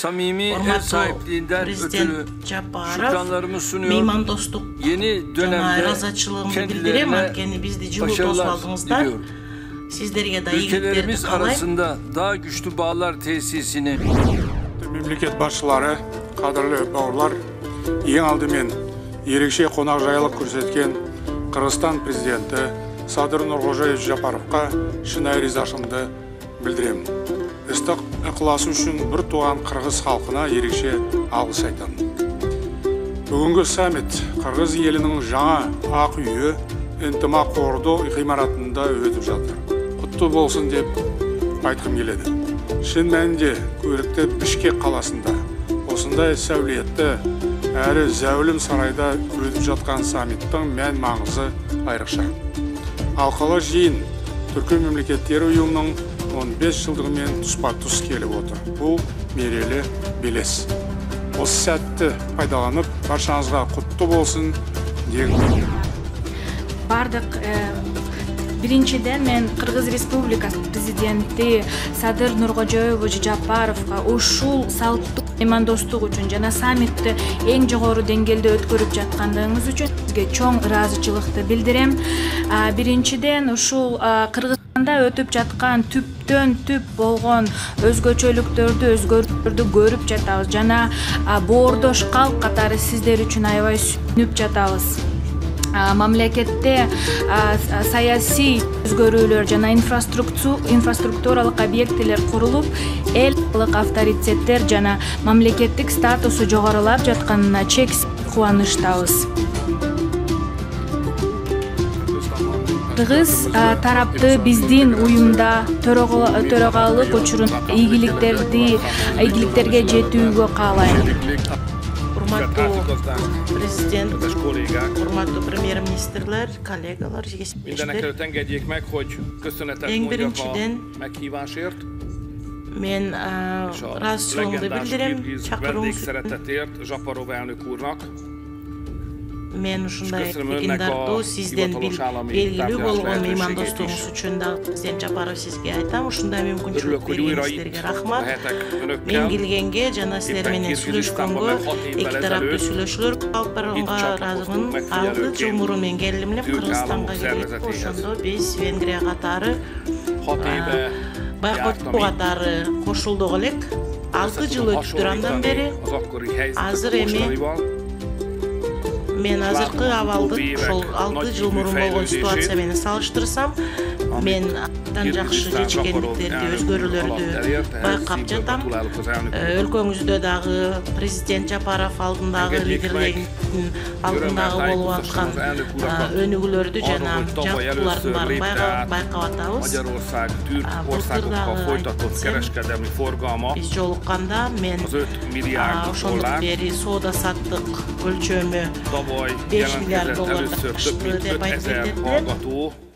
samimi ev sahipliğinden ötürü şükranlarımı sunuyor. Yeni dönemde kendilerine başarılar diliyorum. Ülkelerimiz arasında daha güçlü bağlar tesisini Memleket başçылары, qadırlı bауырлар, ең алдымен ерекше қонақжайлық көрсеткен Қырғызстан президенті Садыр Нұрғожаев Жапаровқа шынайы ризашылығымды білдіремін. Істі ықыласы үшін бір туған қырғыз халқына ерекше алғыс айтамын. Бүгінгі саммит Қырғыз елінің жаңа ақ үйі ынтымақ қоры ғимаратында өтіп жатыр. Құтты болсын деп айтқым келеді. Шын мәнінде көрікті Бішкек қаласында осындай сәулетті әрі зәулім сарайда өтіп жатқан саммиттің мән маңызы айрықша. Алқалы жиын Түркі мемлекеттері ұйымының 15 жылдығымен тұспа-тұс келіп отыр. Бұл мерейлі белес. Осы сәтті пайдаланып, баршаңызға құтты болсын дегім. Бардық Биринчиден мен Кыргыз Республикасы президенти Садыр Нуркожоевич Жапаровго ушул салттуу меймандостук үчүн жана саммитти эң жогору деңгээлде өткөрүп жаткандыгыңыз үчүн сизге чоң ыраазычылыкты билдирем. Биринчиден ушул Кыргызстанда өтүп жаткан түптөн түп болгон өзгөчөлүктөрдү, өзгөрүүлөрдү көрүп жатабыз жана боордош калк катары сиздер үчүн аябай сүйүнүп жатабыз. Мамлекетте саясий өзгөрүүлөр жана инфраструктуралык объектилер курулуп, элдик авторитеттер жана мамлекеттик статусу жогорулап жатканына чексиз кубанычтабыз. Кыргыз тарапты биздин уюмда төрагалык учурунда ийгиликтерге жетүүгө каалайм. Hurmatlı Prezident, hurmatlı Premier Ministerler, kollegalar, mindenekelőtt engedjék meg, hogy köszönetet mondjak a meghívásért, men razıçılığımı bildirem, vendégszeretetért Zsaparov elnök úrnak. Men ушундай пикиндарды сизден белгилүү болгон меймандостугуңуз үчүн да Президент Жапаров сизге айтам. Ушундай мүмкүнчүлүк бергениңиздерге рахмат. Мен келгенге жана силер менен сүйлөшкөнгө эки тараптуу сүйлөшүүлөр алып барганга ыраазымын. 6 жыл мурун мен келдим элем Кыргызстанга келип, ошондо биз Венгрия катары байкоттуу катары кошулдук элек. 6 жыл өттүр андан бери. Азыр эми мен азыркы абалды ошол 6 жыл мурун болгон ситуация менен салыштырсам, мен абдан жакшы чечкендиктерди, өзгөрүүлөрдү байкап жатам. Өлкөңүздө дагы Президент Жапаров алдындагы лидерлердин алдындагы болуп аткан өнүгүүлөрдү жана жактуулардын баарын байкап атабыз. Биз жолукканда мен ошондон бери соода саттык өлчөмү $5 milyar çıktı деп айтып кетет.